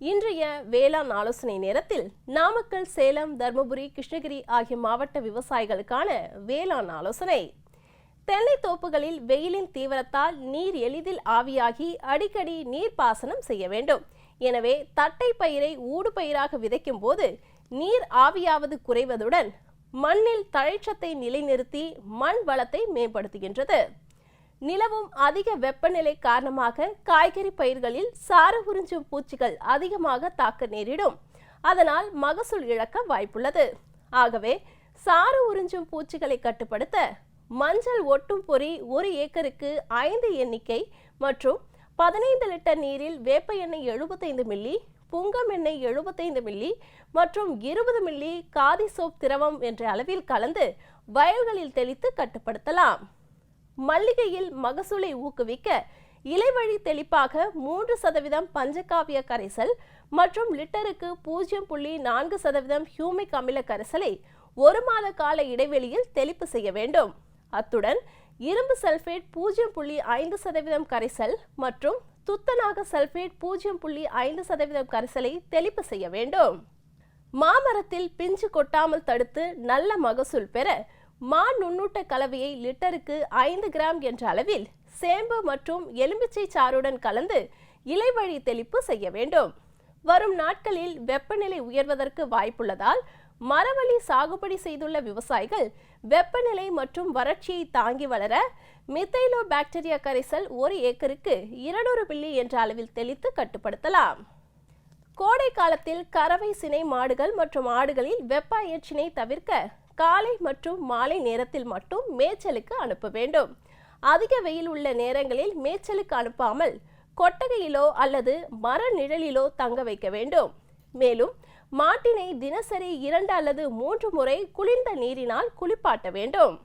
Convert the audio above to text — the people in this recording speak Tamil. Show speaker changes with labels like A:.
A: இன்றைய வேளாண் ஆலோசனை நேரத்தில் நாமக்கல், சேலம், தர்மபுரி, கிருஷ்ணகிரி ஆகிய மாவட்ட விவசாயிகளுக்கான வேளாண் ஆலோசனை. தென்னை தோப்புகளில் வெயிலின் தீவிரத்தால் நீர் எளிதில் ஆவியாகி அடிக்கடி நீர்ப்பாசனம் செய்ய வேண்டும். எனவே தட்டை பயிரை ஊடுபயிராக விதைக்கும் போது நீர் ஆவியாவது குறைவதுடன் மண்ணில் தழைச்சத்தை நிலைநிறுத்தி மண் வளத்தை மேம்படுத்துகின்றது. நிலவும் அதிக வெப்பநிலை காரணமாக காய்கறி பயிர்களில் சாறு உறிஞ்சும் பூச்சிகள் அதிகமாக தாக்க நேரிடும். அதனால் மகசூல் இழக்க வாய்ப்புள்ளது. ஆகவே சாறு உறிஞ்சும் பூச்சிகளை கட்டுப்படுத்த மஞ்சள் ஒட்டும் பொறி 1 ஏக்கருக்கு 5 எண்ணிக்கை மற்றும் 15 லிட்டர் நீரில் வேப்ப எண்ணெய் 75 மில்லி, புங்கம் எண்ணெய் 75 மில்லி மற்றும் 20 மில்லி காதி சோப் திரவம் என்ற அளவில் கலந்து வயல்களில் தெளித்து கட்டுப்படுத்தலாம். மல்லிகையில் மகசூலை ஊக்குவிக்க இலைவழி தெளிப்பாக 3% பஞ்சகாவிய கரைசல் மற்றும் லிட்டருக்கு 0.4% ஹியூமிக் அமில கரைசலை 1 மாத கால இடைவெளியில் தெளிப்பு செய்ய வேண்டும். அத்துடன் இரும்பு சல்பேட் 0.5% கரைசல் மற்றும் துத்தநாக சல்பேட் 0.5% கரைசலை தெளிப்பு செய்ய வேண்டும். மாமரத்தில் பிஞ்சு கொட்டாமல் தடுத்து நல்ல மகசூல் பெற நுண்ணூட்ட கலவையை லிட்டருக்கு 5 கிராம் என்ற அளவில் சேம்பு மற்றும் எலுமிச்சை சாறுடன் கலந்து இலைவழி தெளிப்பு செய்ய வேண்டும். வரும் நாட்களில் வெப்பநிலை உயர்வதற்கு வாய்ப்புள்ளதால் மரவள்ளி சாகுபடி செய்துள்ள விவசாயிகள் வெப்பநிலை மற்றும் வறட்சியை தாங்கி வளர மித்தைலோ பாக்டீரியா கரைசல் 1 ஏக்கருக்கு 200 மில்லி என்ற அளவில் தெளித்து கட்டுப்படுத்தலாம். கோடை காலத்தில் கறவை சினை மாடுகள் மற்றும் ஆடுகளில் வெப்ப அயற்சினை தவிர்க்க காலை மற்றும் மாலை நேரத்தில் மட்டும் மேய்ச்சலுக்கு அனுப்ப வேண்டும். அதிக வெயில் உள்ள நேரங்களில் மேய்ச்சலுக்கு அனுப்பாமல் கொட்டகையிலோ அல்லது மர நிழலிலோ தங்க வைக்க வேண்டும். மேலும் மாட்டினை தினசரி 2 அல்லது 3 முறை குளிர்ந்த நீரினால் குளிப்பாட்ட வேண்டும்.